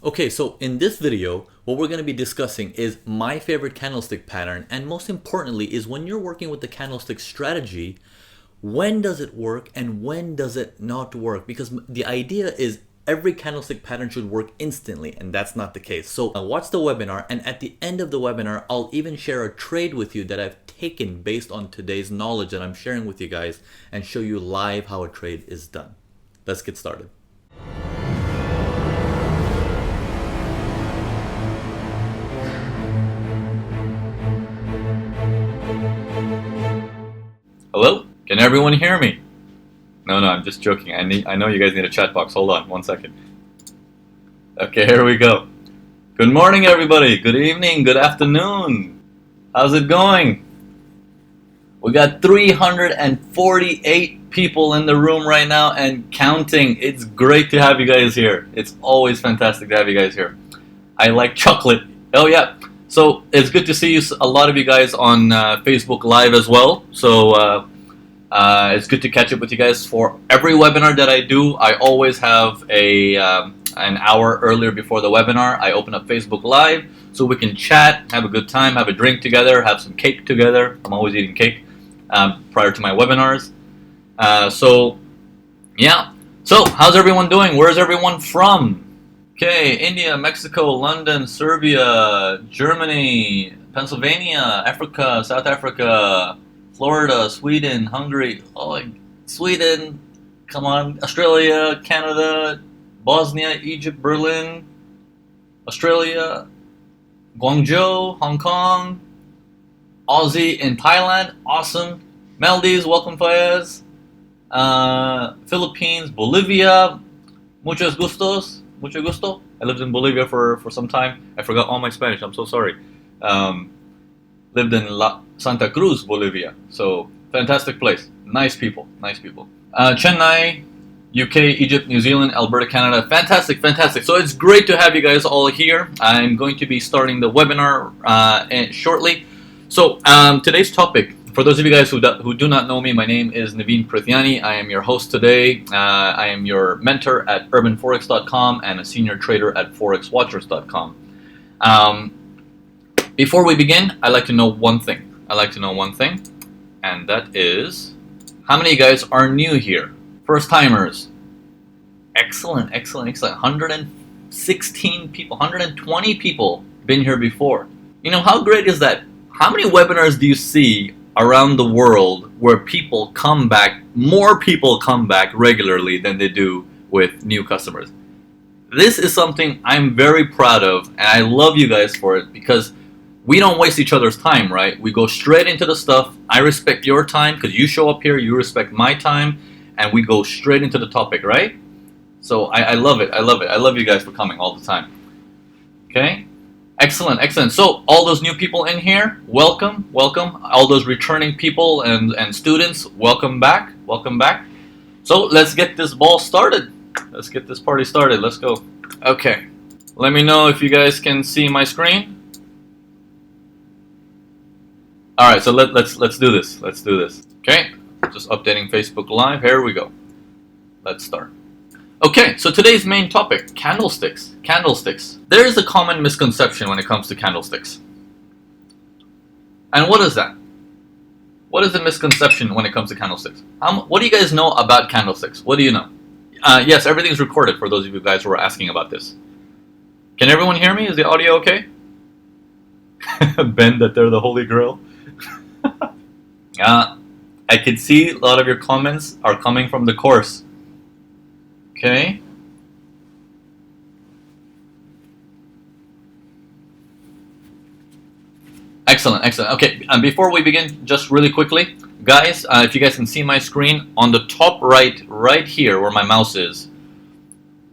Okay, so in this video, what we're going to be discussing is my favorite candlestick pattern, and most importantly is when you're working with the candlestick strategy, when does it work and when does it not work? Because the idea is every candlestick pattern should work instantly, and that's not the case. So watch the webinar, and at the end of the webinar, I'll even share a trade with you that I've taken based on today's knowledge that I'm sharing with you guys and show you live how a trade is done. Let's get started. Hello? Can everyone hear me? No, I'm just joking. I know you guys need a chat box. Hold on, 1 second. Okay, here we go. Good morning, everybody. Good evening. Good afternoon. How's it going? We got 348 people in the room right now and counting. It's great to have you guys here. It's always fantastic to have you guys here. I like chocolate. Oh, yeah. So it's good to see you, a lot of you guys on Facebook Live as well. So it's good to catch up with you guys. For every webinar that I do, I always have an hour earlier before the webinar. I open up Facebook Live so we can chat, have a good time, have a drink together, have some cake together. I'm always eating cake prior to my webinars. So yeah. So how's everyone doing? Where's everyone from? Okay, India, Mexico, London, Serbia, Germany, Pennsylvania, Africa, South Africa, Florida, Sweden, Hungary, Sweden, come on, Australia, Canada, Bosnia, Egypt, Berlin, Australia, Guangzhou, Hong Kong, Aussie in Thailand, awesome. Maldives, welcome Fayez. Philippines, Bolivia, muchos gustos. Mucho gusto. I lived in Bolivia for some time. I forgot all my Spanish. I'm so sorry. Lived in Santa Cruz, Bolivia. So fantastic place. Nice people. Nice people. Chennai, UK, Egypt, New Zealand, Alberta, Canada. Fantastic. So it's great to have you guys all here. I'm going to be starting the webinar shortly. So today's topic. For those of you guys who do not know me, my name is Naveen Prithyani. I am your host today. I am your mentor at urbanforex.com and a senior trader at forexwatchers.com. Before we begin, I'd like to know one thing. And that is, how many of you guys are new here? First timers. Excellent. 116 people, 120 people been here before. You know, how great is that? How many webinars do you see around the world where more people come back regularly than they do with new customers? This is something I'm very proud of, and I love you guys for it, because we don't waste each other's time, right? We go straight into the stuff. I respect your time because you show up here, you respect my time, and we go straight into the topic, right? So I love it. I love you guys for coming all the time. Okay? Excellent. So all those new people in here, welcome. All those returning people and students, welcome back. So let's get this ball started. Let's get this party started. Let's go. Okay. Let me know if you guys can see my screen. All right. So let's do this. Okay. Just updating Facebook Live. Here we go. Let's start. Okay, so today's main topic, candlesticks. There is a common misconception when it comes to candlesticks. And what is that? What is the misconception when it comes to candlesticks? What do you guys know about candlesticks? What do you know? Yes, everything's recorded for those of you guys who are asking about this. Can everyone hear me? Is the audio okay? Ben, that they're the holy grail. I can see a lot of your comments are coming from the course. Okay. Excellent. Okay, and before we begin, just really quickly, guys, if you guys can see my screen, on the top right here where my mouse is,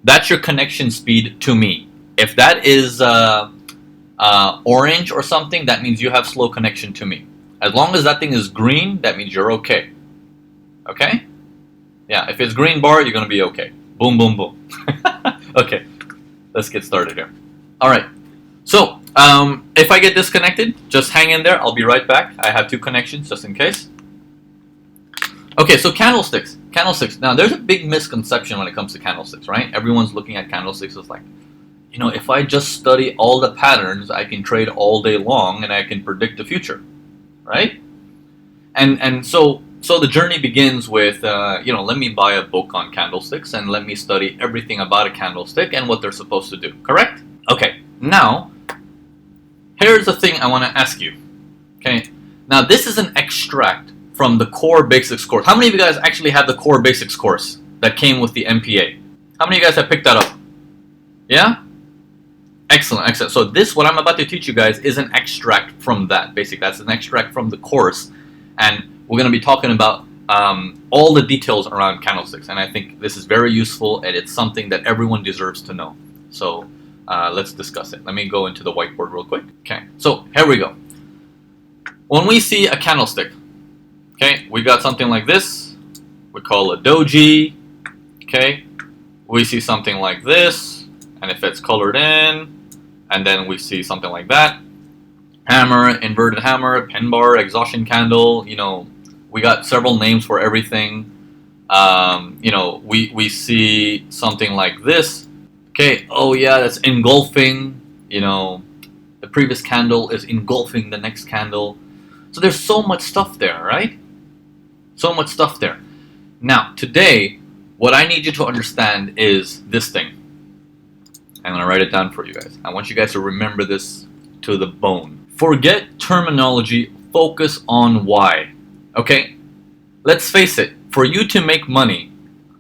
that's your connection speed to me. If that is orange or something, that means you have slow connection to me. As long as that thing is green, that means you're okay. Okay? Yeah, if it's green bar, you're going to be okay. Boom. Okay, let's get started here. All right. So, if I get disconnected, just hang in there. I'll be right back. I have two connections just in case. Okay, so candlesticks. Now, there's a big misconception when it comes to candlesticks, right? Everyone's looking at candlesticks as like, you know, if I just study all the patterns, I can trade all day long and I can predict the future, right? And so the journey begins with you know, let me buy a book on candlesticks and let me study everything about a candlestick and what they're supposed to do. Correct? Okay. Now, here's the thing I want to ask you. Okay. Now this is an extract from the Core Basics course. How many of you guys actually have the Core Basics course that came with the MPA? How many of you guys have picked that up? Yeah? Excellent, excellent. So this, what I'm about to teach you guys, is an extract from that. Basically, that's an extract from the course. And we're going to be talking about all the details around candlesticks. And I think this is very useful, and it's something that everyone deserves to know. So let's discuss it. Let me go into the whiteboard real quick. Okay, so here we go. When we see a candlestick, okay, we got something like this. We call it doji. Okay, we see something like this, and if it's colored in, and then we see something like that. Hammer, inverted hammer, pin bar, exhaustion candle. You know, we got several names for everything. You know, we see something like this. Okay, oh yeah, that's engulfing. You know, the previous candle is engulfing the next candle. So there's so much stuff there, right? So much stuff there. Now, today, what I need you to understand is this thing. I'm going to write it down for you guys. I want you guys to remember this to the bone. Forget terminology, focus on why. Okay? Let's face it, for you to make money,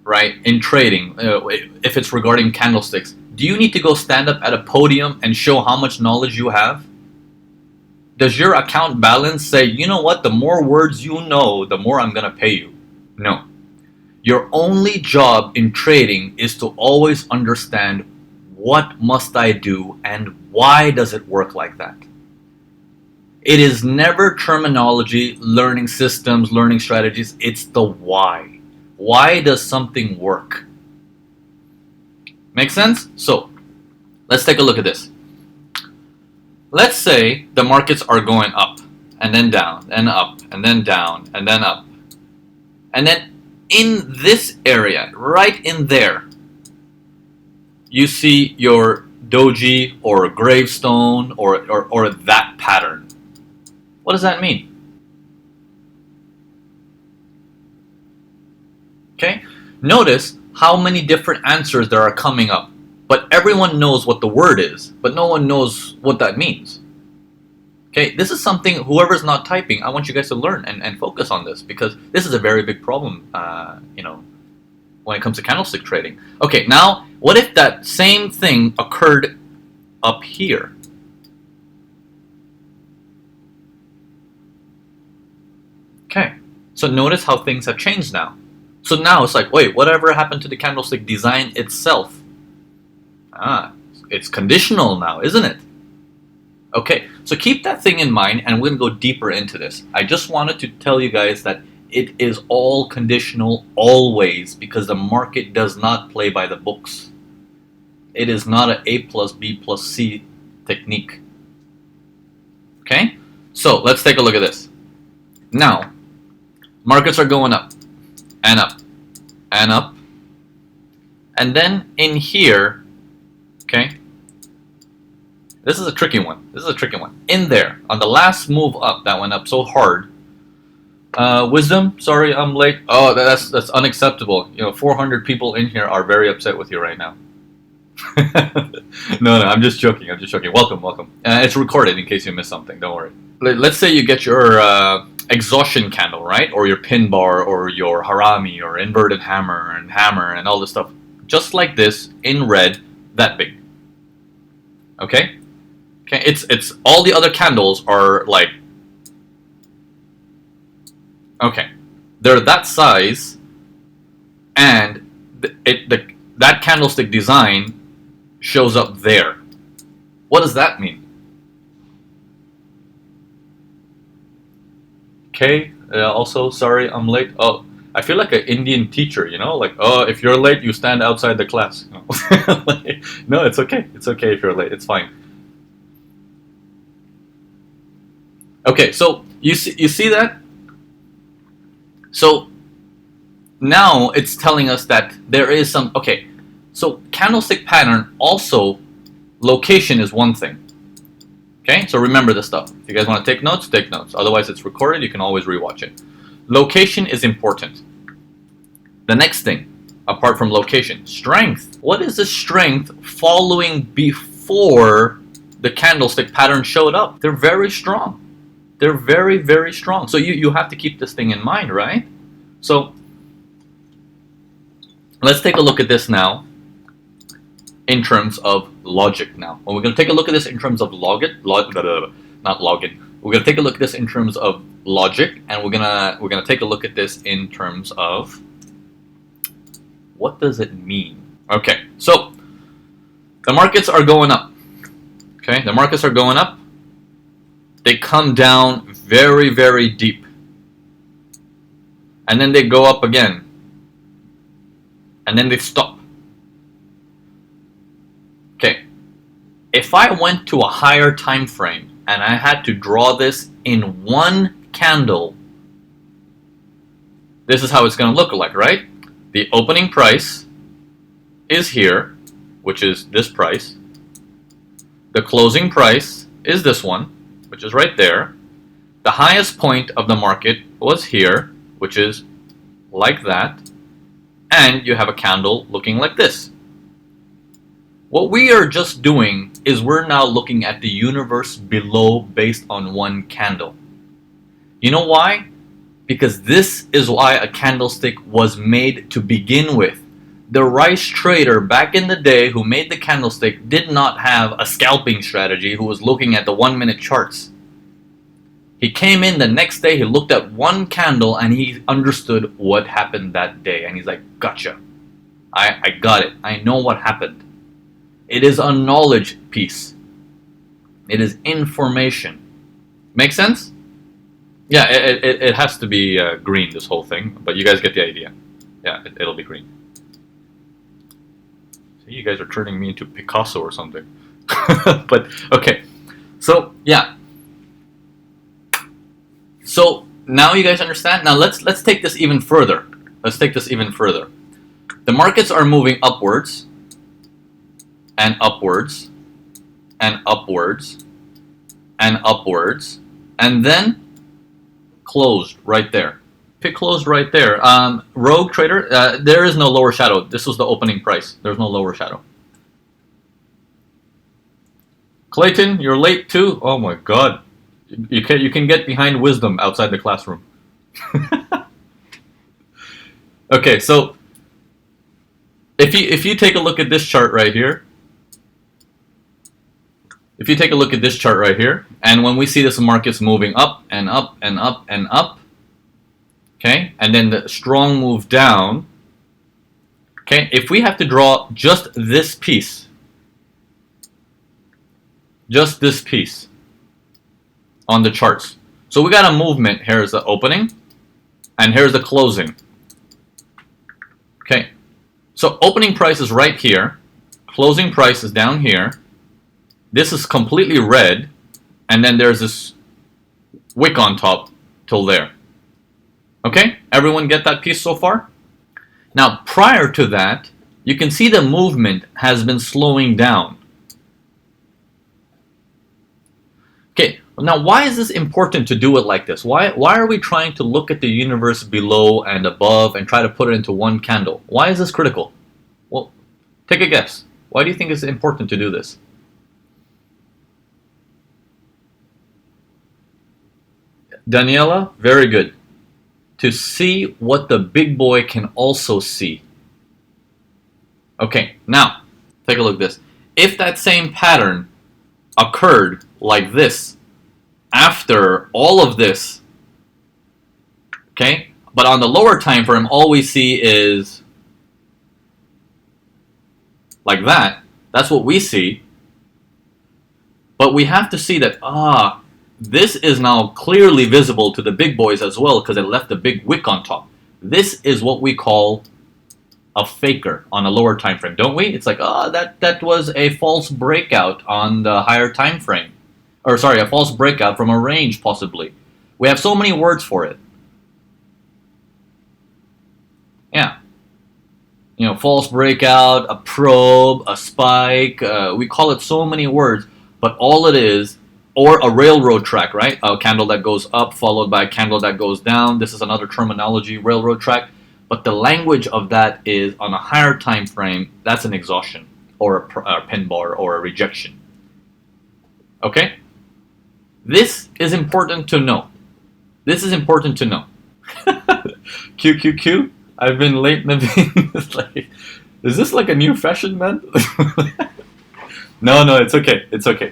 right, in trading, if it's regarding candlesticks, do you need to go stand up at a podium and show how much knowledge you have? Does your account balance say, you know what, the more words you know, the more I'm going to pay you? No. Your only job in trading is to always understand what must I do and why does it work like that? It is never terminology, learning systems, learning strategies. It's the why. Why does something work? Make sense? So, let's take a look at this. Let's say the markets are going up and then down and up and then down and then up. And then in this area, right in there, you see your doji or gravestone or that pattern. What does that mean? Okay? Notice how many different answers there are coming up. But everyone knows what the word is, but no one knows what that means. Okay, this is something, whoever's not typing, I want you guys to learn and focus on this, because this is a very big problem, you know, when it comes to candlestick trading. Okay, now, what if that same thing occurred up here? Okay, so notice how things have changed now. So now it's like, wait, whatever happened to the candlestick design itself? It's conditional now, isn't it? Okay, so keep that thing in mind, and we're going to go deeper into this. I just wanted to tell you guys that it is all conditional always, because the market does not play by the books. It is not an A plus B plus C technique. Okay, so let's take a look at this. Now, markets are going up and up and up. And then in here, okay, this is a tricky one. This is a tricky one. In there, on the last move up that went up so hard, Wisdom, sorry I'm late. Oh, that's unacceptable. You know, 400 people in here are very upset with you right now. No, I'm just joking. I'm just joking. Welcome, welcome. It's recorded in case you missed something. Don't worry. Let's say you get your exhaustion candle, right? Or your pin bar, or your harami, or inverted hammer, and all this stuff. Just like this, in red, that big. Okay? Okay, it's all the other candles are like, okay, they're that size, and that candlestick design shows up there. What does that mean? Okay, also, sorry I'm late. Oh, I feel like an Indian teacher, you know, like, oh, if you're late, you stand outside the class. You know? No, it's okay. It's okay if you're late. It's fine. Okay, so you see that? So now it's telling us that there is some, okay, so candlestick pattern also location is one thing. Okay, so remember this stuff. If you guys want to take notes, take notes. Otherwise, it's recorded. You can always rewatch it. Location is important. The next thing, apart from location, strength. What is the strength following before the candlestick pattern showed up? They're very strong. They're very, very strong. So you have to keep this thing in mind, right? So let's take a look at this now in terms of logic now. Well, we're going to take a look at this in terms of not login. We're going to take a look at this in terms of logic, and we're gonna take a look at this in terms of what does it mean. Okay, so the markets are going up. Okay, the markets are going up. They come down very, very deep, and then they go up again, and then they stop. Okay, if I went to a higher time frame and I had to draw this in one candle, this is how it's going to look like, right? The opening price is here, which is this price. The closing price is this one, which is right there. The highest point of the market was here, which is like that. And you have a candle looking like this. What we are just doing is we're now looking at the universe below based on one candle. You know why? Because this is why a candlestick was made to begin with. The rice trader back in the day who made the candlestick did not have a scalping strategy, who was looking at the 1 minute charts. He came in the next day, he looked at one candle and he understood what happened that day. And he's like, gotcha. I got it. I know what happened. It is a knowledge piece. It is information. Make sense? Yeah, it has to be green, this whole thing. But you guys get the idea. Yeah, it'll be green. So you guys are turning me into Picasso or something. But, okay. So, yeah. So, now you guys understand? Now, let's take this even further. Let's take this even further. The markets are moving upwards. And upwards. And upwards. And upwards. And then closed right there. Pick closed right there. Rogue trader, there is no lower shadow. This was the opening price. There's no lower shadow. Clayton, you're late too. Oh my God, you can get behind wisdom outside the classroom. Okay, so if you take a look at this chart right here. If you take a look at this chart right here, and when we see this market's moving up and up and up and up, okay, and then the strong move down, okay, if we have to draw just this piece on the charts. So we got a movement. Here's the opening, and here's the closing. Okay, so opening price is right here, closing price is down here. This is completely red, and then there's this wick on top till there. Okay, everyone get that piece so far? Now, prior to that, you can see the movement has been slowing down. Okay, now why is this important to do it like this? Why are we trying to look at the universe below and above and try to put it into one candle? Why is this critical? Well, take a guess. Why do you think it's important to do this? Daniela, very good. To see what the big boy can also see. Okay, now, take a look at this. If that same pattern occurred like this, after all of this, okay, but on the lower time frame, all we see is like that. That's what we see. But we have to see that, this is now clearly visible to the big boys as well because it left a big wick on top. This is what we call a faker on a lower time frame, don't we? It's like, that was a false breakout on the higher time frame. Or sorry, a false breakout from a range possibly. We have so many words for it. Yeah. You know, false breakout, a probe, a spike. We call it so many words, but all it is, or a railroad track, right? A candle that goes up followed by a candle that goes down. This is another terminology, railroad track. But the language of that is on a higher time frame. That's an exhaustion or a pin bar or a rejection. Okay? This is important to know. This is important to know. QQQ. I've been late, Naveen. Like, is this like a new fashion, man? No, it's okay. It's okay.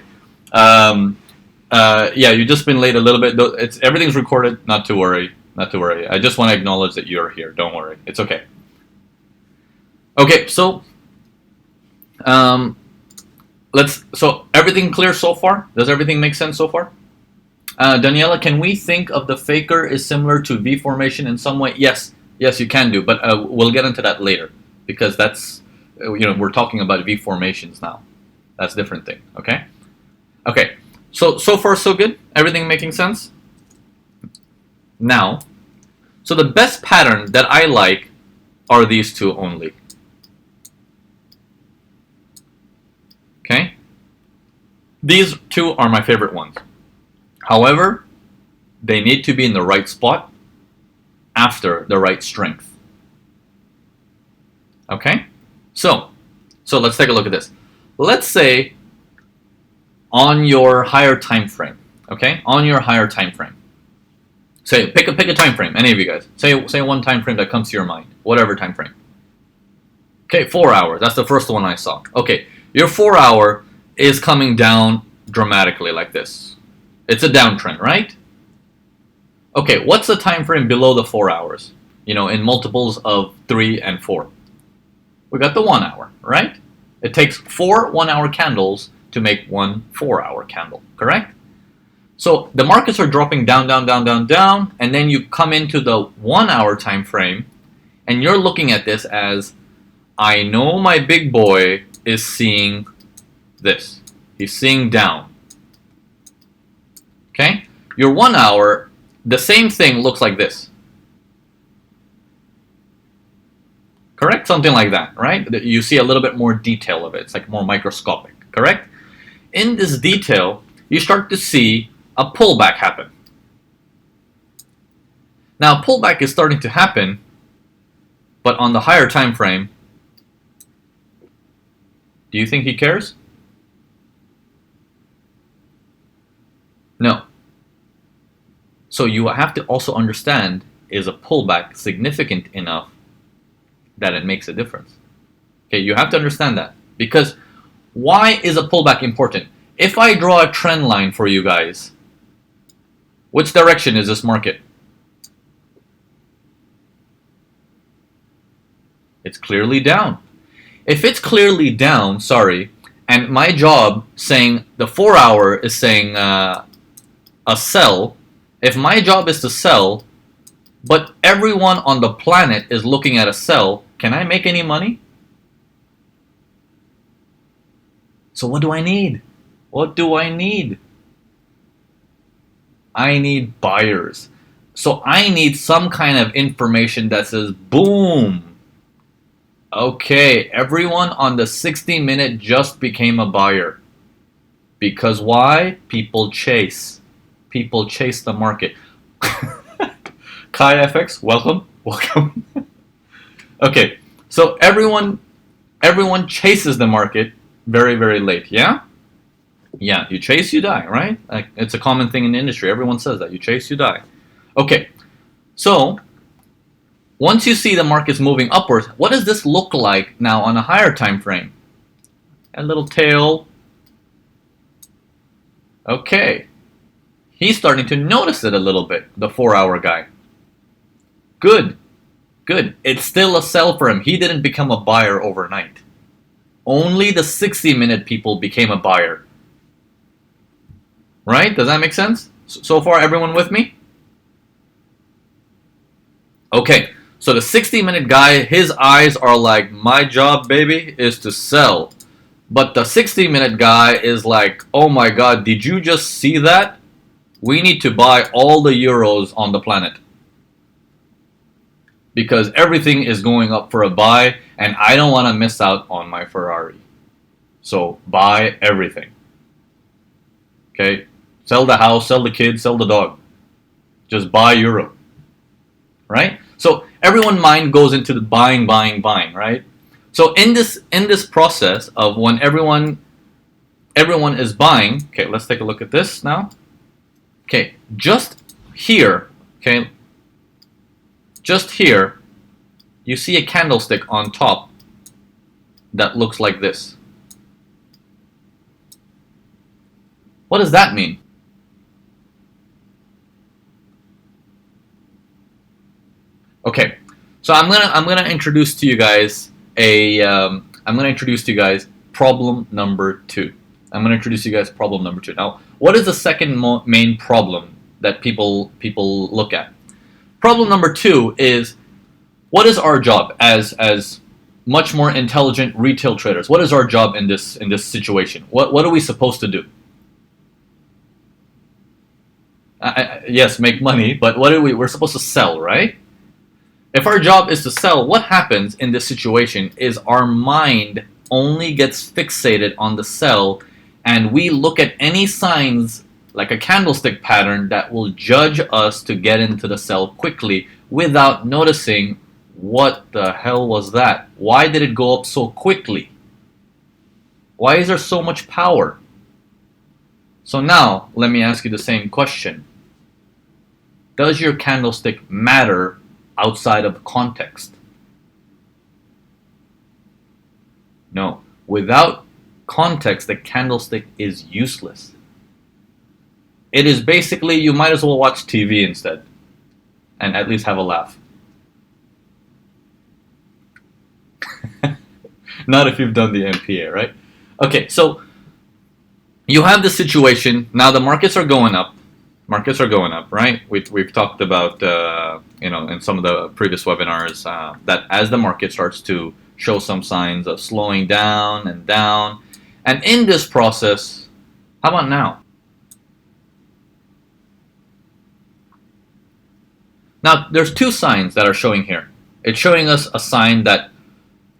Yeah, you've just been late a little bit. Everything's recorded. Not to worry. Not to worry. I just want to acknowledge that you're here. Don't worry. It's okay. Okay, so So everything clear so far? Does everything make sense so far? Daniela, can we think of the faker is similar to V formation in some way? Yes, you can do, but we'll get into that later because that's we're talking about V formations now. That's a different thing. Okay. Okay. So far so good. Everything making sense. Now, so the best pattern that I like are these two only. Okay. These two are my favorite ones. However, they need to be in the right spot after the right strength. Okay? So let's take a look at this. Let's say on your higher time frame, okay? On your higher time frame. Say pick a time frame, any of you guys. Say one time frame that comes to your mind, whatever time frame. Okay, 4 hours. That's the first one I saw. Okay, your 4 hour is coming down dramatically like this. It's a downtrend, right? Okay, what's the time frame below the 4 hours? You know, in multiples of 3 and 4. We got the 1 hour, right? It takes 4 1-hour candles to make one 4-hour candle, correct? So the markets are dropping down, and then you come into the 1 hour time frame, and you're looking at this as, I know my big boy is seeing this. He's seeing down. Okay? Your 1 hour, the same thing looks like this. Correct? Something like that, right? You see a little bit more detail of it. It's like more microscopic, correct? In this detail, you start to see a pullback happen. Now, pullback is starting to happen, but on the higher time frame, do you think he cares? No. So you have to also understand, is a pullback significant enough that it makes a difference? Okay, you have to understand that. Because why is a pullback important? If I draw a trend line for you guys, which direction is this market? It's clearly down. If it's clearly down, and my job saying the 4 hour is saying a sell, if my job is to sell, but everyone on the planet is looking at a sell, can I make any money? So what do I need? What do I need? I need buyers. So I need some kind of information that says, boom. Okay, everyone on the 60-minute just became a buyer. Because why? People chase. People chase the market. Kai FX, welcome. Okay, so everyone chases the market very, very late, yeah? Yeah, you chase, you die, right? Like, it's a common thing in the industry. Everyone says that. You chase, you die. Okay, so once you see the markets moving upwards, what does this look like now on a higher time frame? A little tail. Okay. He's starting to notice it a little bit, the 4 hour guy. Good. It's still a sell for him. He didn't become a buyer overnight. Only the 60-minute people became a buyer. Right? Does that make sense? So far, everyone with me? Okay, so the 60-minute guy, his eyes are like, my job, baby, is to sell. But the 60-minute guy is like, oh my god, did you just see that? We need to buy all the euros on the planet. because everything is going up for a buy, and I don't want to miss out on my Ferrari. So buy everything. Okay? Sell the house, sell the kids, sell the dog. Just buy Euro. Right? So everyone's mind goes into the buying, right? So in this process of when everyone is buying, okay, let's take a look at this now. Okay, just here, okay, just here, you see a candlestick on top that looks like this. What does that mean? Okay, so I'm gonna introduce to you guys problem number 2. I'm gonna introduce you guys problem number 2. Now, what is the second main problem that people look at? Problem number 2 is, what is our job as much more intelligent retail traders? What is our job in this situation? What are we supposed to do? Yes, make money, but what are we're supposed to sell, right? If our job is to sell, what happens in this situation is our mind only gets fixated on the sell, and we look at any signs like a candlestick pattern that will judge us to get into the sell quickly without noticing what the hell was that? Why did it go up so quickly? Why is there so much power? So now, let me ask you the same question. Does your candlestick matter outside of context? No. Without context, the candlestick is useless. It is basically, you might as well watch TV instead and at least have a laugh. Not if you've done the MPA, right? Okay, so you have the situation. Now the markets are going up. Markets are going up, right? We've talked about, in some of the previous webinars, that as the market starts to show some signs of slowing down, and in this process, how about now? Now, there's 2 signs that are showing here. It's showing us a sign that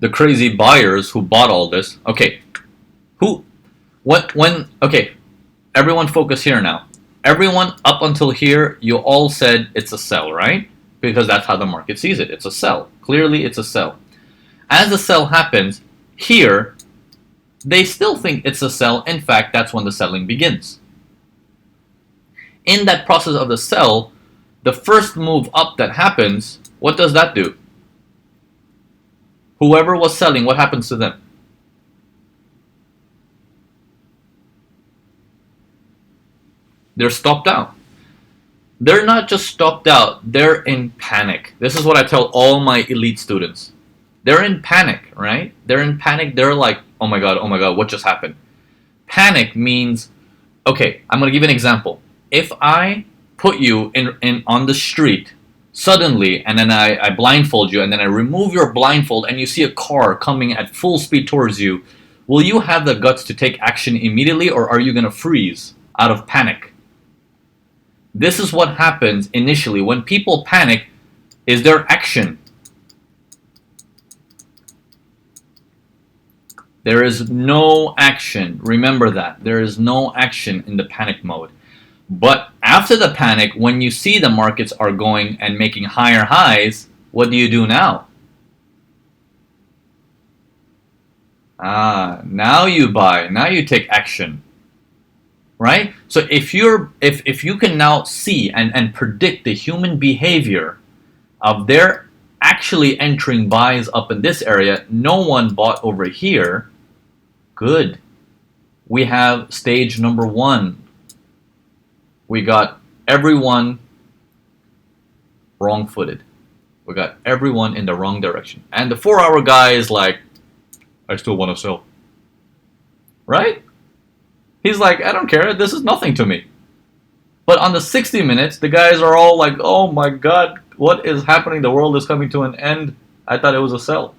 the crazy buyers who bought all this, okay, okay, everyone focus here now. Everyone up until here, you all said it's a sell, right? Because that's how the market sees it. It's a sell. Clearly, it's a sell. As the sell happens, here, they still think it's a sell. In fact, that's when the selling begins. In that process of the sell, the first move up that happens, what does that do? Whoever was selling, what happens to them? They're stopped out. They're not just stopped out, they're in panic. This is what I tell all my elite students. They're in panic, right? They're in panic. They're like, oh my God, what just happened? Panic means, okay, I'm going to give you an example. If I put you in on the street suddenly, and then I blindfold you, and then I remove your blindfold, and you see a car coming at full speed towards you, will you have the guts to take action immediately, or are you going to freeze out of panic? This is what happens initially. When people panic, is there action? There is no action. Remember that. There is no action in the panic mode. But after the panic, when you see the markets are going and making higher highs, what do you do now? Now you buy. Now you take action. Right? So if you can now see and predict the human behavior of their actually entering buys up in this area, no one bought over here, good. We have stage number 1. We got everyone wrong-footed. We got everyone in the wrong direction. And the 4-hour guy is like, I still want to sell. Right? He's like, I don't care, this is nothing to me. But on the 60 minutes, the guys are all like, oh my God, what is happening? The world is coming to an end. I thought it was a sell.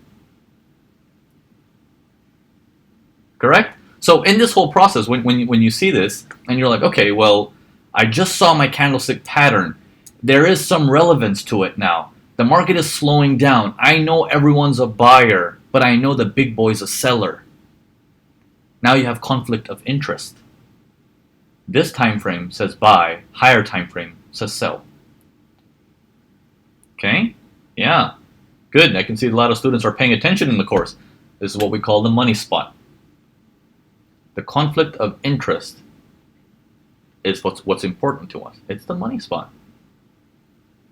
Correct? So in this whole process, when you see this, and you're like, okay, well, I just saw my candlestick pattern. There is some relevance to it now. The market is slowing down. I know everyone's a buyer, but I know the big boy's a seller. Now you have conflict of interest. This time frame says buy, higher time frame says sell. Okay? Yeah. Good. I can see a lot of students are paying attention in the course. This is what we call the money spot. The conflict of interest is what's important to us. It's the money spot.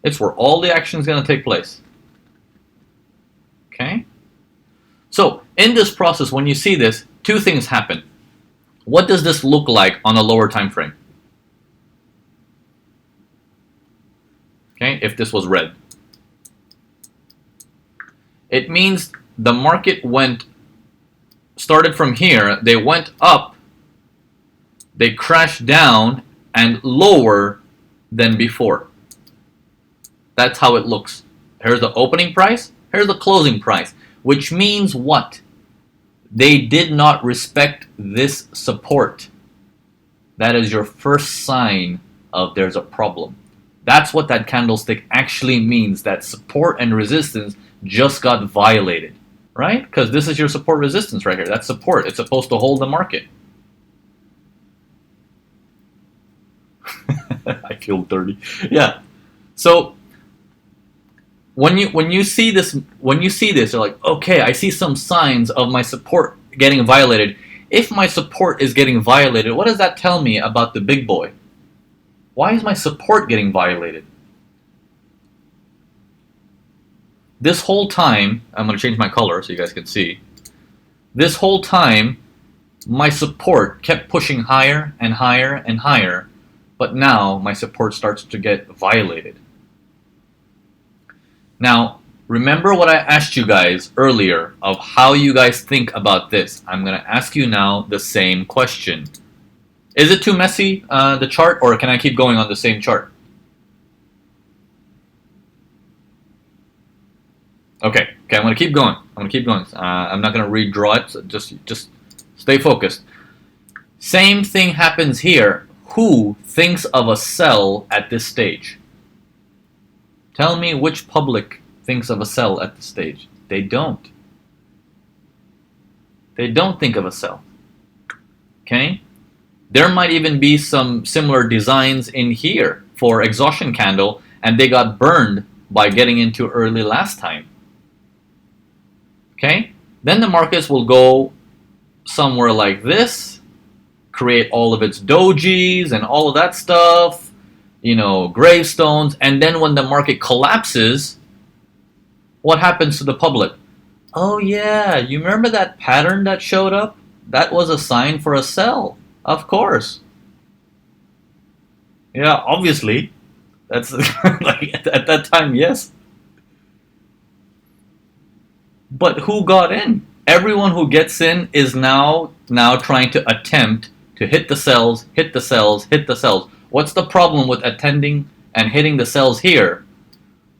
It's where all the action is going to take place. Okay? So, in this process, when you see this, two things happen. What does this look like on a lower time frame? Okay, if this was red. It means the market started from here, they went up, they crashed down, and lower than before. That's how it looks. Here's the opening price, here's the closing price, which means what? They did not respect this support. That is your first sign of there's a problem. That's what that candlestick actually means, that support and resistance just got violated, right? Because this is your support resistance right here. That's support. It's supposed to hold the market. I feel dirty. Yeah. So when you see this, you're like, okay, I see some signs of my support getting violated. If my support is getting violated, what does that tell me about the big boy? Why is my support getting violated? This whole time, I'm going to change my color so you guys can see. This whole time, my support kept pushing higher and higher and higher, but now my support starts to get violated. Now, remember what I asked you guys earlier of how you guys think about this. I'm going to ask you now the same question. Is it too messy, the chart, or can I keep going on the same chart? Okay, I'm going to keep going. I'm not going to redraw it, so just stay focused. Same thing happens here. Who thinks of a sell at this stage? Tell me which public thinks of a sell at this stage. They don't. They don't think of a sell. Okay? There might even be some similar designs in here for exhaustion candle, and they got burned by getting into early last time. Okay? Then the markets will go somewhere like this, create all of its dojis and all of that stuff, you know, gravestones, and then when the market collapses, what happens to the public? Oh yeah, you remember that pattern that showed up? That was a sign for a sell. Of course. Yeah, obviously. That's like at that time, yes. But who got in? Everyone who gets in is now trying to attempt to hit the sells, hit the sells, hit the sells. What's the problem with attending and hitting the sells here?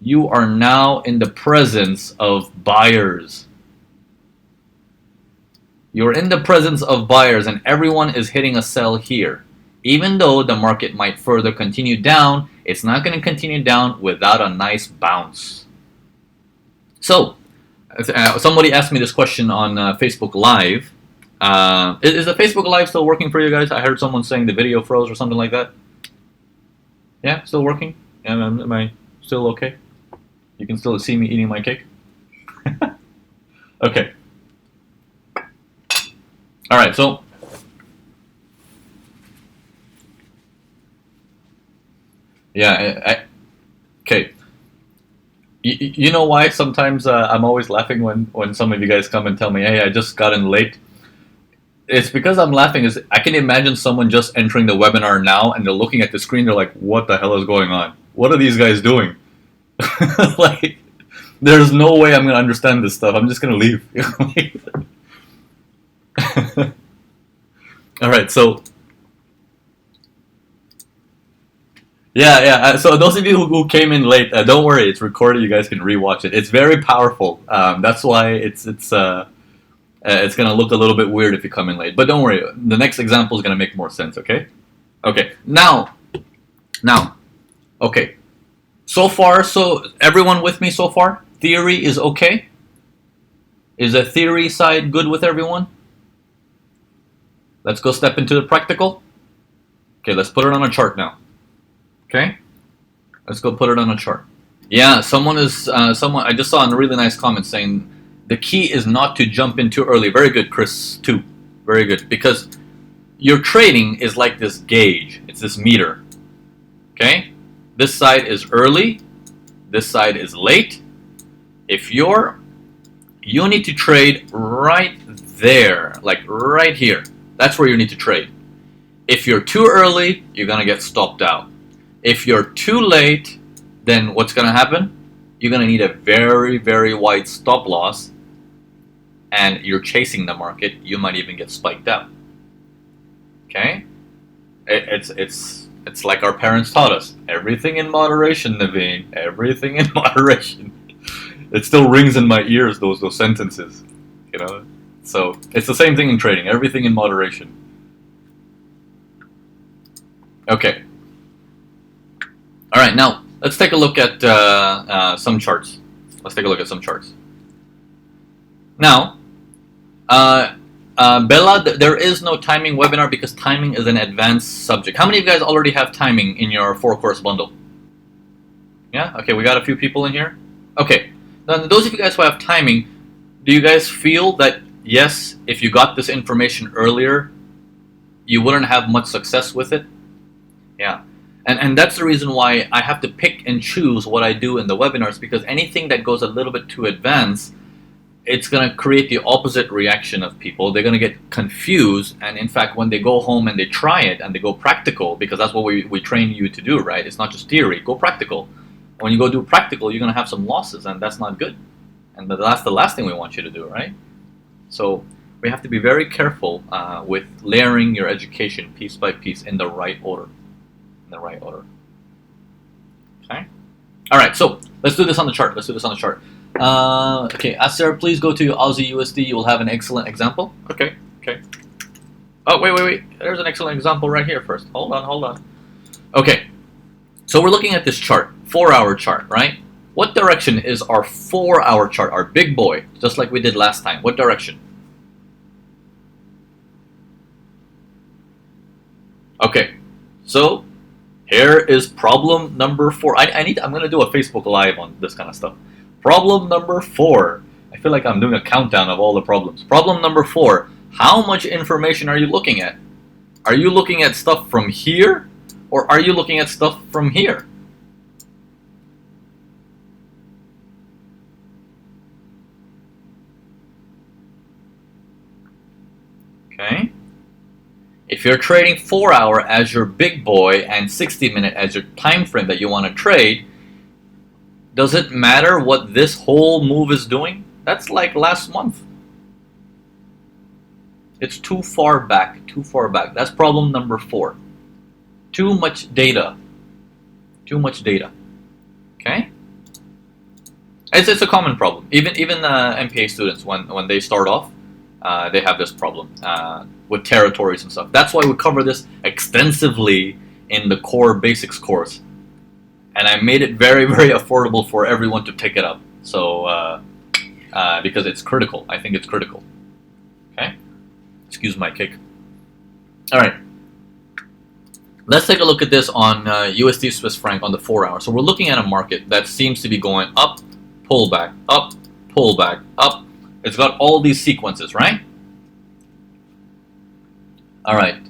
You are now in the presence of buyers. You're in the presence of buyers, and everyone is hitting a sell here. Even though the market might further continue down, it's not going to continue down without a nice bounce. So, somebody asked me this question on Facebook Live. Is the Facebook Live still working for you guys? I heard someone saying the video froze or something like that. Yeah, still working? Am I still okay? You can still see me eating my cake? Okay. Alright, so yeah, okay. You know why sometimes I'm always laughing when some of you guys come and tell me, hey, I just got in late? It's because I'm laughing. I can imagine someone just entering the webinar now and they're looking at the screen, they're like, what the hell is going on? What are these guys doing? Like, there's no way I'm going to understand this stuff. I'm just going to leave. Alright, so yeah. So those of you who came in late, don't worry. It's recorded. You guys can rewatch it. It's very powerful. That's why it's going to look a little bit weird if you come in late. But don't worry. The next example is going to make more sense. Okay. Okay. Now. Okay. So far, so everyone with me so far? Theory is okay? Is the theory side good with everyone? Let's go step into the practical. Okay, let's put it on a chart now. Okay? Let's go put it on a chart. Yeah, someone I just saw a really nice comment saying the key is not to jump in too early. Very good, Chris, too. Very good. Because your trading is like this gauge. It's this meter. Okay? This side is early. This side is late. You need to trade right there. Like right here. That's where you need to trade. If you're too early, you're going to get stopped out. If you're too late, then what's going to happen? You're going to need a very, very wide stop loss, and you're chasing the market. You might even get spiked out. Okay? It's like our parents taught us. Everything in moderation, Naveen. Everything in moderation. It still rings in my ears, those sentences. You know? So, it's the same thing in trading. Everything in moderation. Okay. Alright, now, let's take a look at some charts. Let's take a look at some charts. Now, Bella, there is no timing webinar because timing is an advanced subject. How many of you guys already have timing in your 4-course bundle? Yeah? Okay, we got a few people in here. Okay. Now, those of you guys who have timing, do you guys feel that, yes, if you got this information earlier, you wouldn't have much success with it? Yeah. And that's the reason why I have to pick and choose what I do in the webinars, because anything that goes a little bit too advanced, it's going to create the opposite reaction of people. They're going to get confused, and in fact, when they go home and they try it and they go practical, because that's what we train you to do, right? It's not just theory. Go practical. When you go do practical, you're going to have some losses, and that's not good. And that's the last thing we want you to do, right? So we have to be very careful with layering your education piece by piece in the right order. In the right order. Okay? All right, so let's do this on the chart. Okay, Aser, please go to Aussie USD. You will have an excellent example. Okay. Oh, wait. There's an excellent example right here first. Hold on. Okay, so we're looking at this chart, 4-hour chart, right? What direction is our 4-hour chart, our big boy, just like we did last time? What direction? Okay, so here is problem number 4. I'm going to do a Facebook Live on this kind of stuff. Problem number 4. I feel like I'm doing a countdown of all the problems. Problem number 4. How much information are you looking at? Are you looking at stuff from here? Or are you looking at stuff from here? Okay. If you're trading 4-hour as your big boy and 60-minute as your time frame that you want to trade, does it matter what this whole move is doing? That's like last month. It's too far back. That's problem number 4. Too much data. Okay? It's a common problem. Even MPA students, when they start off, they have this problem with territories and stuff. That's why we cover this extensively in the core basics course. And I made it very, very affordable for everyone to pick it up. So, because it's critical. I think it's critical. Okay? Excuse my kick. Alright. Let's take a look at this on USD Swiss franc on the 4-hour. So we're looking at a market that seems to be going up, pull back, up, pull back, up. It's got all these sequences, right? Alright.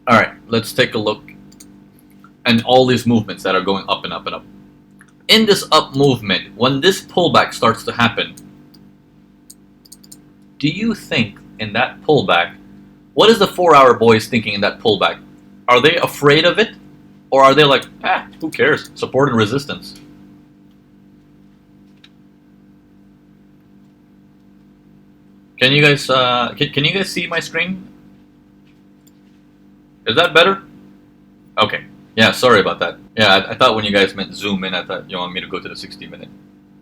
Alright, let's take a look. And all these movements that are going up and up and up. In this up movement, when this pullback starts to happen, do you think in that pullback, what is the 4-hour boys thinking in that pullback? Are they afraid of it? Or are they like, who cares? Support and resistance. Can you guys can you guys see my screen? Is that better? Okay. Yeah, sorry about that. Yeah, I thought when you guys meant zoom in, I thought you want me to go to the 60-minute.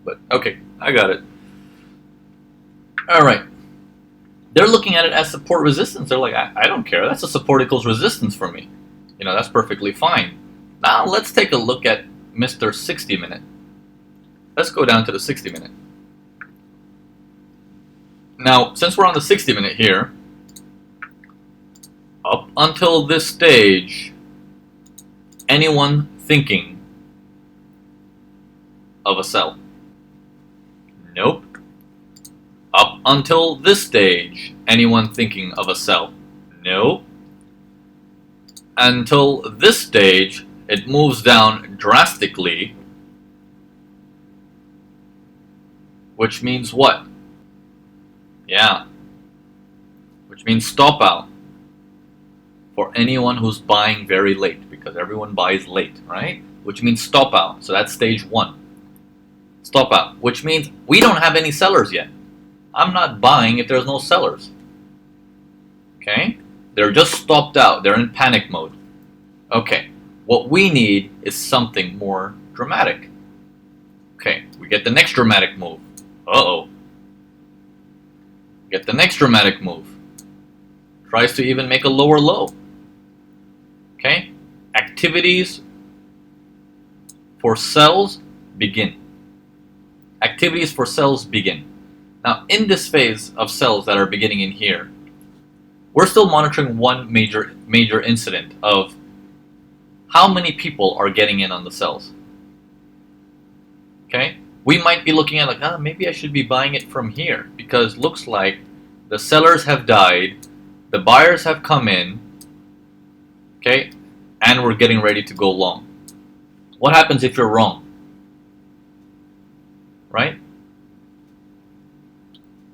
But okay, I got it. Alright. They're looking at it as support resistance. They're like, I don't care. That's a support equals resistance for me. You know, that's perfectly fine. Now let's take a look at Mr. 60 minute. Let's go down to the 60 minute. Now, since we're on the 60 minute here, up until this stage, anyone thinking of a sell? Nope. Up until this stage, anyone thinking of a sell? Nope. Until this stage, it moves down drastically, which means what? Yeah. Which means stop out for anyone who's buying very late, because everyone buys late, right? Which means stop out. So that's stage 1. Stop out, which means we don't have any sellers yet. I'm not buying if there's no sellers. Okay? They're just stopped out. They're in panic mode. Okay. What we need is something more dramatic. Okay. We get the next dramatic move. Uh-oh. Get the next dramatic move. Tries to even make a lower low. Okay? Activities for sells begin. Activities for sells begin. Now, in this phase of sells that are beginning in here, we're still monitoring one major incident of how many people are getting in on the sells. Okay? We might be looking at like, maybe I should be buying it from here because looks like the sellers have died, the buyers have come in, okay, and we're getting ready to go long. What happens if you're wrong? Right?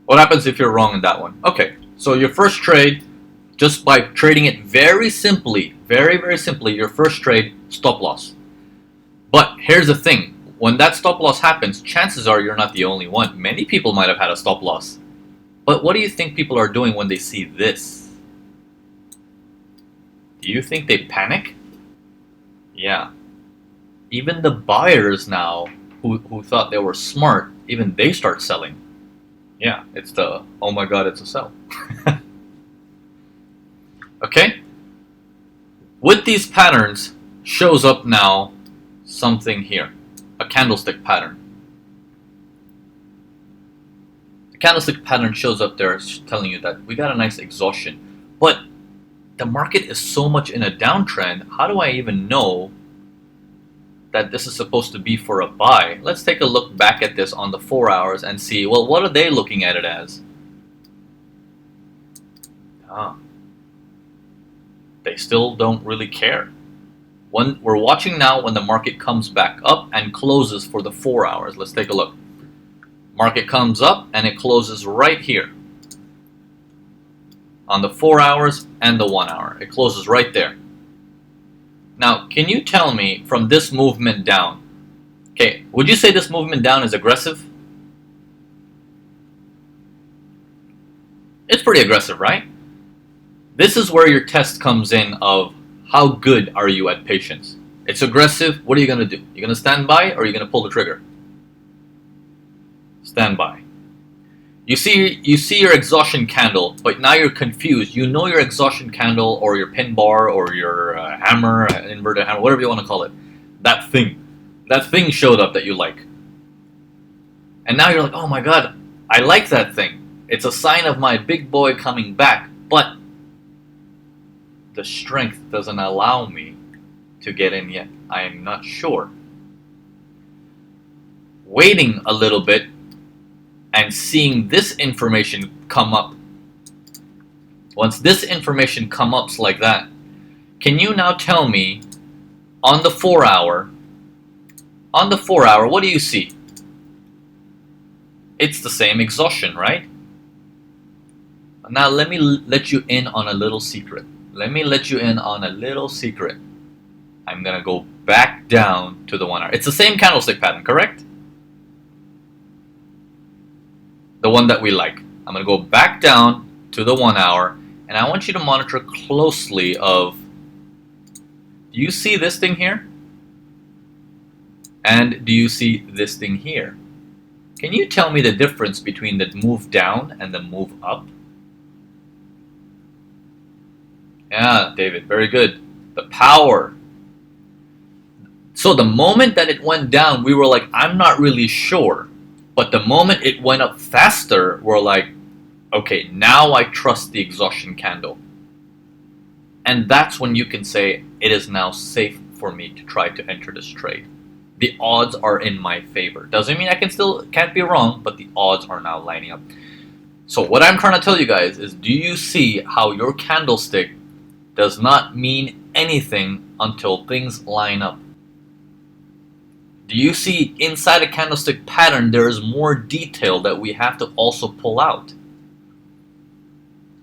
What happens if you're wrong in that one? Okay, so your first trade, just by trading it very simply, very simply, your first trade, stop loss. But here's the thing. When that stop loss happens, chances are you're not the only one. Many people might have had a stop loss. But what do you think people are doing when they see this? Do you think they panic? Yeah. Even the buyers now who thought they were smart, even they start selling. Yeah, it's the, oh my god, it's a sell. Okay? With these patterns, shows up now something here. A candlestick pattern. The candlestick pattern shows up there telling you that we got a nice exhaustion. But the market is so much in a downtrend, how do I even know that this is supposed to be for a buy? Let's take a look back at this on the 4 hours and see, well, what are they looking at it as? They still don't really care. When we're watching now when the market comes back up and closes for the 4 hours. Let's take a look. Market comes up and it closes right here. On the 4 hours and the 1 hour. It closes right there. Now, can you tell me from this movement down, okay, would you say this movement down is aggressive? It's pretty aggressive, right? This is where your test comes in of how good are you at patience. It's aggressive, what are you going to do? You're going to stand by or are you going to pull the trigger? Stand by. You see your exhaustion candle, but now you're confused. You know your exhaustion candle or your pin bar or your hammer, inverted hammer, whatever you want to call it. That thing showed up that you like. And now you're like, oh my god, I like that thing. It's a sign of my big boy coming back, but the strength doesn't allow me to get in yet. I am not sure. Waiting a little bit and seeing this information come up. Once this information comes up like that, can you now tell me on the 4 hour, what do you see? It's the same exhaustion, right? Now let me let you in on a little secret. Let me let you in on a little secret. I'm gonna go back down to the 1 hour. It's the same candlestick pattern, correct? The one that we like. I'm gonna go back down to the 1 hour, and I want you to monitor closely of, do you see this thing here? And do you see this thing here? Can you tell me the difference between the move down and the move up? Yeah, David, very good. The power. So the moment that it went down, we were like, I'm not really sure. But the moment it went up faster, we're like, okay, now I trust the exhaustion candle. And that's when you can say it is now safe for me to try to enter this trade. The odds are in my favor. Doesn't mean I can't be wrong, but the odds are now lining up. So what I'm trying to tell you guys is, do you see how your candlestick does not mean anything until things line up? Do you see inside a candlestick pattern there is more detail that we have to also pull out?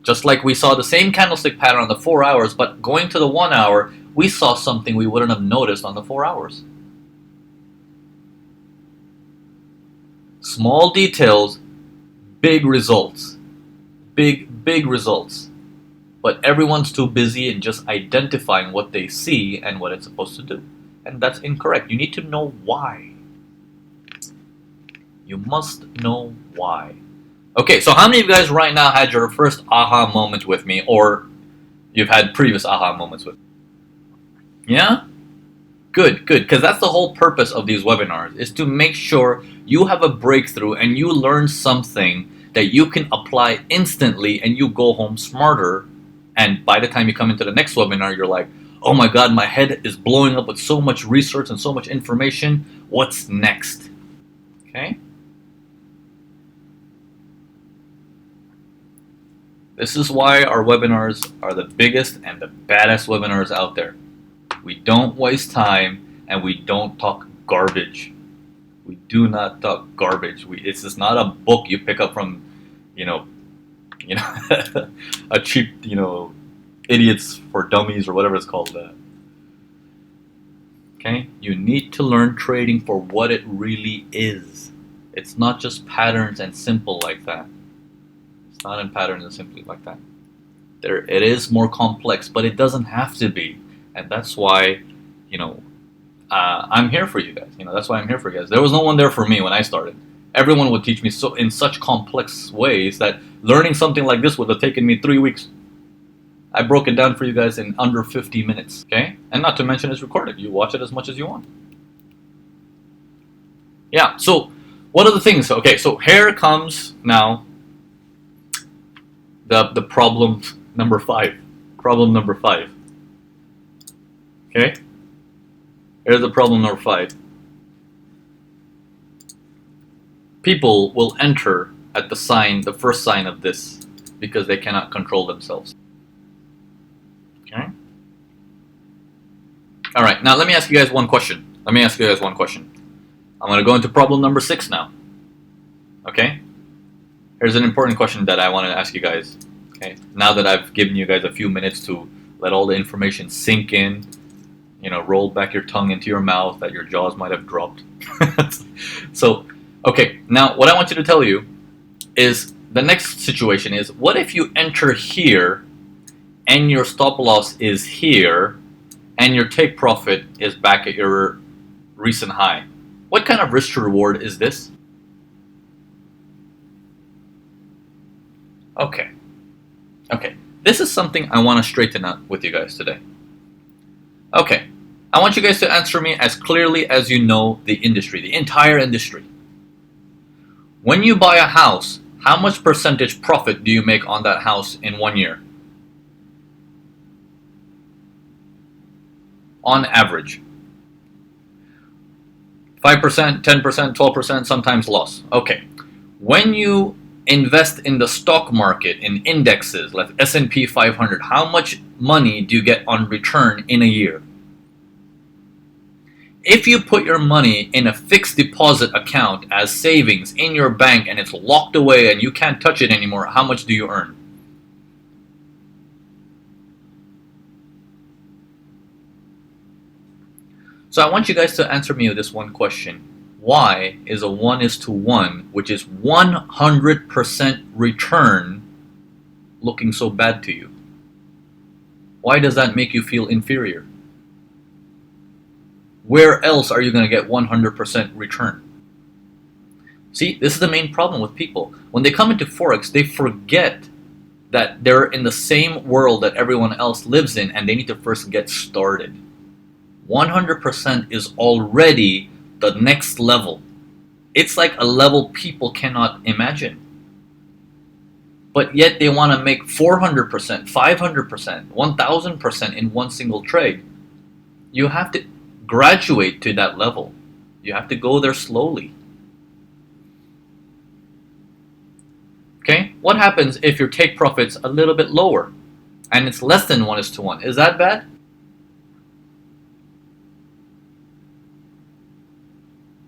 Just like we saw the same candlestick pattern on the 4 hours, but going to the 1 hour, we saw something we wouldn't have noticed on the 4 hours. Small details, big results. Big results. But everyone's too busy in just identifying what they see and what it's supposed to do. And that's incorrect. You need to know why. You must know why. Okay, so how many of you guys right now had your first aha moment with me, or you've had previous aha moments with me? Yeah? Good, because that's the whole purpose of these webinars, is to make sure you have a breakthrough and you learn something that you can apply instantly and you go home smarter. And by the time you come into the next webinar, you're like, oh my god, my head is blowing up with so much research and so much information. What's next? Okay? This is why our webinars are the biggest and the baddest webinars out there. We don't waste time and we don't talk garbage. We do not talk garbage. It's just not a book you pick up from, a cheap, idiots for dummies or whatever it's called. Okay? You need to learn trading for what it really is. It's not just patterns and simple like that. It's not in patterns and simply like that. It is more complex, but it doesn't have to be. And that's why, I'm here for you guys. That's why I'm here for you guys. There was no one there for me when I started. Everyone would teach me in such complex ways that learning something like this would have taken me 3 weeks. I broke it down for you guys in under 50 minutes, okay? And not to mention it's recorded. You watch it as much as you want. Yeah, so what are the things? Okay, so here comes now the problem number 5. Problem number 5. Okay? Here's the problem number 5. People will enter at the first sign of this, because they cannot control themselves. Okay? Alright, now let me ask you guys one question. I'm going to go into problem number 6 now. Okay? Here's an important question that I want to ask you guys. Okay? Now that I've given you guys a few minutes to let all the information sink in, roll back your tongue into your mouth that your jaws might have dropped. So, okay, now what I want you to tell you is the next situation is, what if you enter here and your stop loss is here and your take profit is back at your recent high? What kind of risk to reward is this? Okay. This is something I want to straighten out with you guys today. Okay. I want you guys to answer me as clearly as you know the industry, the entire industry. When you buy a house, how much percentage profit do you make on that house in 1 year? On average. 5%, 10%, 12%, sometimes loss. Okay. When you invest in the stock market, in indexes like S&P 500, how much money do you get on return in a year? If you put your money in a fixed deposit account as savings in your bank and it's locked away and you can't touch it anymore, how much do you earn? So I want you guys to answer me with this one question. Why is a 1:1, which is 100% return, looking so bad to you? Why does that make you feel inferior? Where else are you going to get 100% return? See, this is the main problem with people. When they come into Forex, they forget that they're in the same world that everyone else lives in, and they need to first get started. 100% is already the next level. It's like a level people cannot imagine. But yet they want to make 400%, 500%, 1000% in one single trade. You have to graduate to that level. You have to go there slowly. Okay? What happens if your take profit's a little bit lower and it's less than 1:1? Is that bad?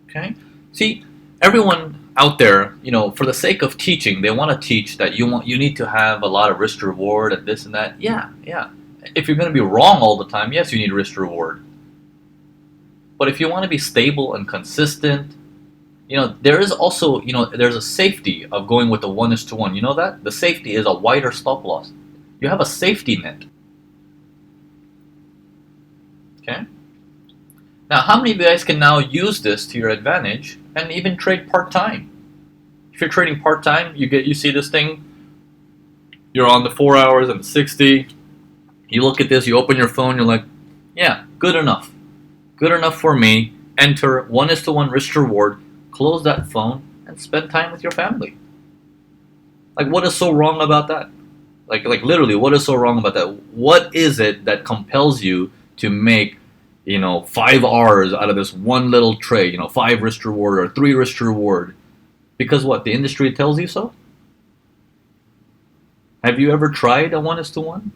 Okay? See, everyone out there, for the sake of teaching, they want to teach that you need to have a lot of risk to reward and this and that. Yeah. If you're going to be wrong all the time, yes, you need risk to reward. But if you want to be stable and consistent, there is also, there's a safety of going with the 1:1. You know that? The safety is a wider stop loss. You have a safety net. Okay? Now, how many of you guys can now use this to your advantage and even trade part-time? If you're trading part-time, you see this thing, you're on the 4 hours and 60, you look at this, you open your phone, you're like, yeah, good enough. Good enough for me. Enter 1:1 risk to reward, close that phone, and spend time with your family. Like, what is so wrong about that? Like literally, what is so wrong about that? What is it that compels you to make 5 R's out of this one little trade, 5 risk to reward or 3 risk to reward? Because what? The industry tells you so? Have you ever tried a 1:1?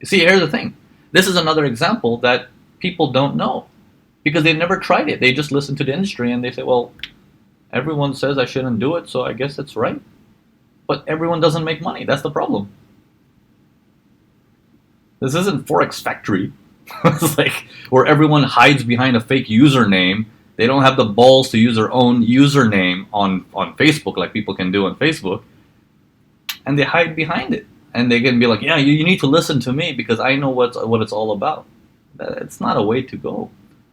You see, here's the thing. This is another example that people don't know because they've never tried it. They just listen to the industry and they say, well, everyone says I shouldn't do it, so I guess it's right. But everyone doesn't make money. That's the problem. This isn't Forex Factory. It's like where everyone hides behind a fake username. They don't have the balls to use their own username on Facebook like people can do on Facebook. And they hide behind it. And they can be like, yeah, you need to listen to me because I know what it's all about. It's not a way to go.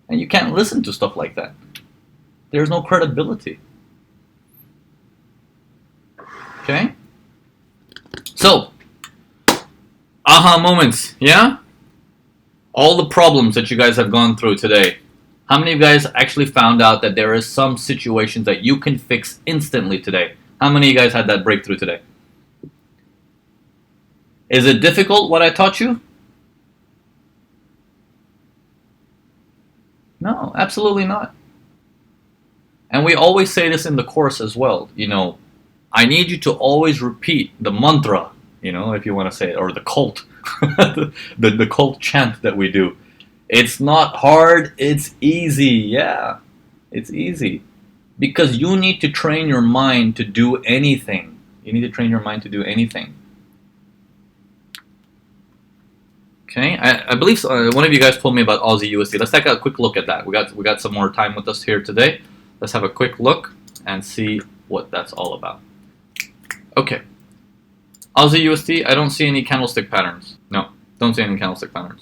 And you can't listen to stuff like that. There's no credibility. Okay? So, aha moments, yeah? All the problems that you guys have gone through today. How many of you guys actually found out that there is some situations that you can fix instantly today? How many of you guys had that breakthrough today? Is it difficult what I taught you? No, absolutely not. And we always say this in the course as well. I need you to always repeat the mantra, if you want to say it, or the cult, the cult chant that we do. It's not hard, it's easy. Yeah, it's easy. Because you need to train your mind to do anything. You need to train your mind to do anything. Okay, I believe one of you guys told me about Aussie USD. Let's take a quick look at that. We got some more time with us here today. Let's have a quick look and see what that's all about. Okay, Aussie USD. I don't see any candlestick patterns. No, don't see any candlestick patterns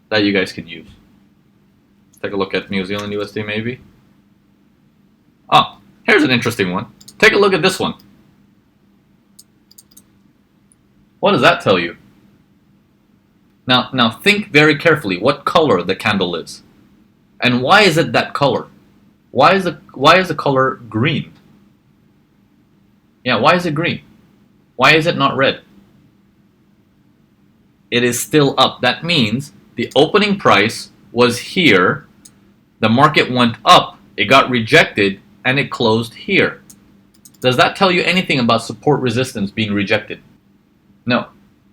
that you guys can use. Let's take a look at New Zealand USD maybe. Oh, here's an interesting one. Take a look at this one. What does that tell you? Now think very carefully what color the candle is. And why is it that color? Why is the color green? Yeah, why is it green? Why is it not red? It is still up. That means the opening price was here, the market went up, it got rejected, and it closed here. Does that tell you anything about support resistance being rejected? No.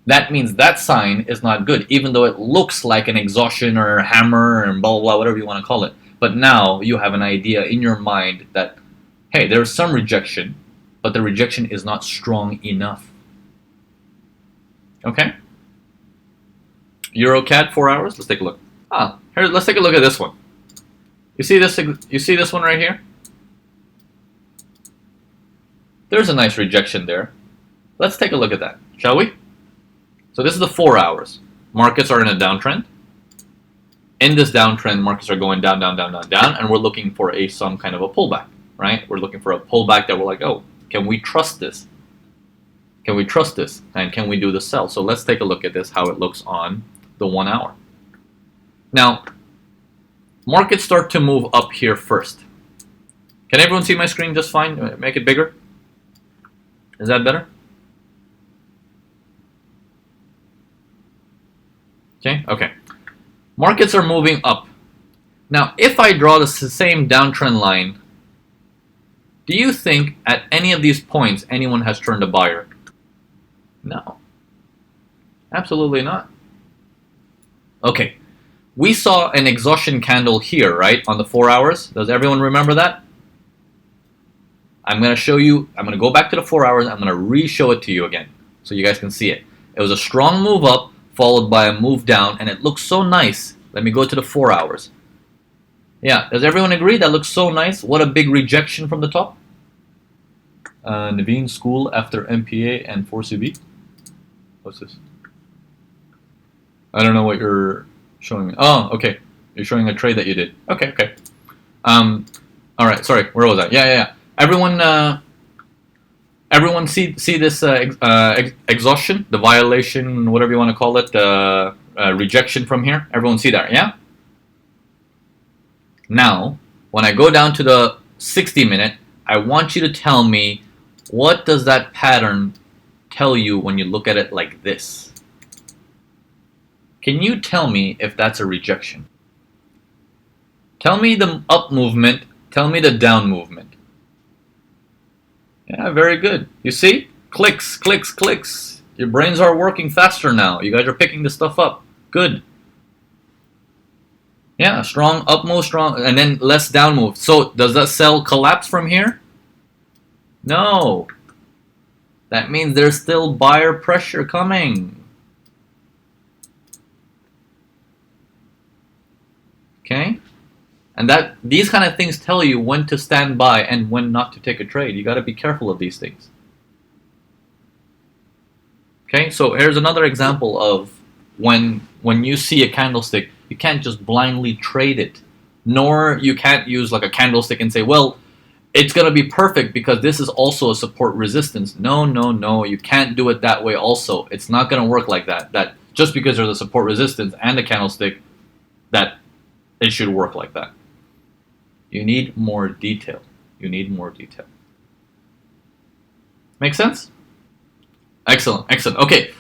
That means that sign is not good, even though it looks like an exhaustion or a hammer and blah, blah, whatever you want to call it. But now you have an idea in your mind that, hey, there's some rejection, but the rejection is not strong enough. Okay? EuroCAD 4 hours. Let's take a look. Here, let's take a look at this one. You see this? You see this one right here? There's a nice rejection there. Let's take a look at that, shall we? So this is the 4 hours. Markets are in a downtrend. In this downtrend, markets are going down, down, down, down, down, and we're looking for some kind of a pullback, right? We're looking for a pullback that we're like, oh, can we trust this? Can we trust this? And can we do the sell? So let's take a look at this, how it looks on the 1 hour. Now, markets start to move up here first. Can everyone see my screen just fine? Make it bigger. Is that better? Okay. Markets are moving up. Now, if I draw the same downtrend line, do you think at any of these points anyone has turned a buyer? No. Absolutely not. Okay. We saw an exhaustion candle here, right, on the 4 hours. Does everyone remember that? I'm going to show you, I'm going to go back to the 4 hours, I'm going to re-show it to you again so you guys can see it. It was a strong move up followed by a move down, and it looks so nice. Let me go to the 4 hours. Yeah, does everyone agree? That looks so nice. What a big rejection from the top. Naveen, school after MPA and 4CB. What's this? I don't know what you're showing me. Oh, okay. You're showing a trade that you did. Okay. All right. Sorry. Where was I? Yeah. Everyone see this exhaustion, the violation, whatever you want to call it, rejection from here. Everyone see that? Yeah. Now, when I go down to the 60-minute, I want you to tell me, what does that pattern tell you when you look at it like this? Can you tell me if that's a rejection? Tell me the up movement, tell me the down movement. Yeah, very good. You see? Clicks. Your brains are working faster now. You guys are picking this stuff up. Good. Yeah, strong up move, strong, and then less down move. So does that sell collapse from here? No. That means there's still buyer pressure coming. Okay? And that these kind of things tell you when to stand by and when not to take a trade. You got to be careful of these things. Okay? So here's another example of when you see a candlestick, you can't just blindly trade it. Nor you can't use like a candlestick and say, well, it's going to be perfect because this is also a support resistance. No. You can't do it that way also. It's not going to work like that. That just because there's a support resistance and a candlestick, that it should work like that. You need more detail. Make sense? Excellent. Okay.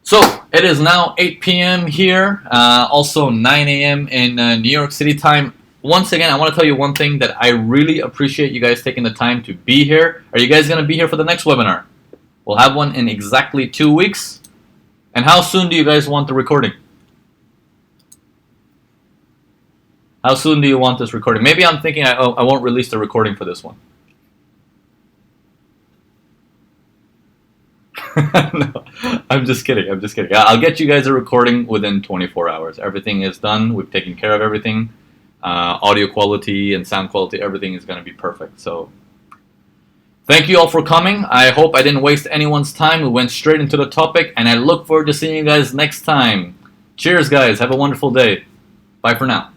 So it is now 8 p.m. here, also 9 a.m. in New York City time. Once again, I want to tell you one thing that I really appreciate you guys taking the time to be here. Are you guys going to be here for the next webinar? We'll have one in exactly 2 weeks. And how soon do you guys want the recording? How soon do you want this recording? Maybe I'm thinking I won't release the recording for this one. No, I'm just kidding. I'll get you guys a recording within 24 hours. Everything is done. We've taken care of everything. Audio quality and sound quality, everything is going to be perfect. So thank you all for coming. I hope I didn't waste anyone's time. We went straight into the topic, and I look forward to seeing you guys next time. Cheers, guys. Have a wonderful day. Bye for now.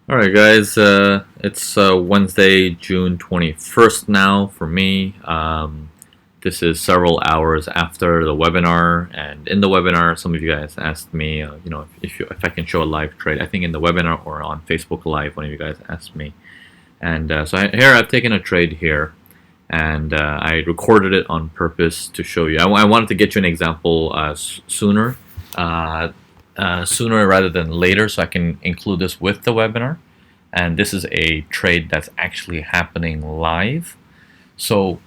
Alright guys, it's Wednesday, June 21st now for me. This is several hours after the webinar, and in the webinar some of you guys asked me if I can show a live trade. I think in the webinar or on Facebook Live, one of you guys asked me. And here I've taken a trade here, and I recorded it on purpose to show you. I wanted to get you an example sooner rather than later, so I can include this with the webinar. And this is a trade that's actually happening live. So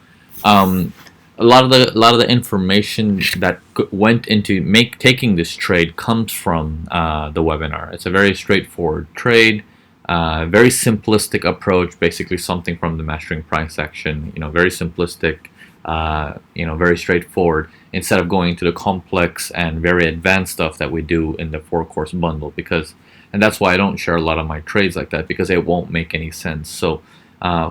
a lot of the information that went into taking this trade comes from the webinar. It's a very straightforward trade, very simplistic approach, basically something from the Mastering Price Action. Very simplistic, very straightforward, instead of going to the complex and very advanced stuff that we do in the 4-course bundle. And that's why I don't share a lot of my trades like that, because it won't make any sense. So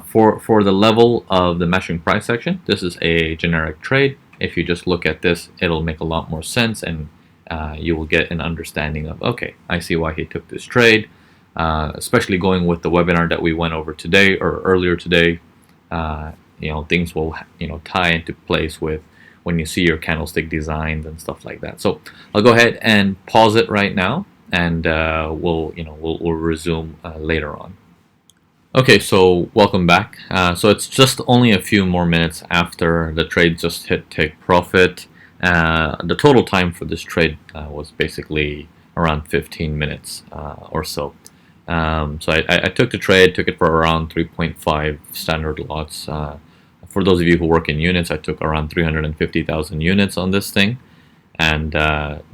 for the level of the Mastering Price Action, this is a generic trade. If you just look at this, it'll make a lot more sense, and you will get an understanding of, okay, I see why he took this trade, especially going with the webinar that we went over today or earlier today. things will tie into place with when you see your candlestick designs and stuff like that. So I'll go ahead and pause it right now, and we'll resume later on. Okay, so welcome back. So it's just only a few more minutes after the trade just hit take profit. The total time for this trade was basically around 15 minutes or so. So I took the trade, took it for around 3.5 standard lots. For those of you who work in units, I took around 350,000 units on this thing. And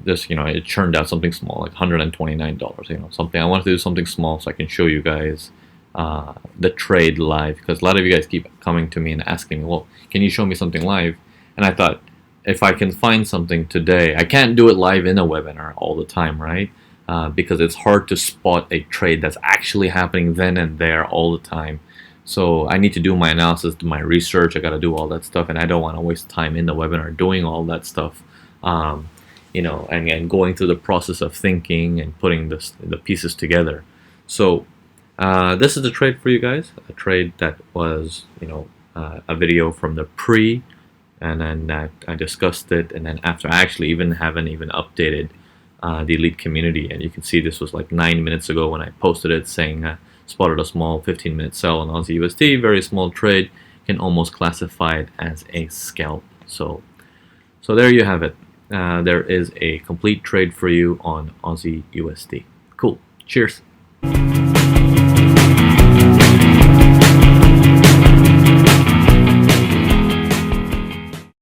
this, it churned out something small, like $129. Something I wanted to do something small so I can show you guys the trade live, because a lot of you guys keep coming to me and asking me, well, can you show me something live? And I thought, if I can find something today, I can't do it live in a webinar all the time, right? Because it's hard to spot a trade that's actually happening then and there all the time. So I need to do my analysis, do my research, I got to do all that stuff, and I don't want to waste time in the webinar doing all that stuff. And going through the process of thinking and putting the pieces together. So this is the trade for you guys, a trade that was, a video from the pre, and then I discussed it, and then after I actually haven't even updated the elite community, and you can see this was like 9 minutes ago when I posted it saying spotted a small 15-minute sell on Aussie USD, very small trade, can almost classify it as a scalp. So there you have it. There is a complete trade for you on Aussie USD. Cool. Cheers.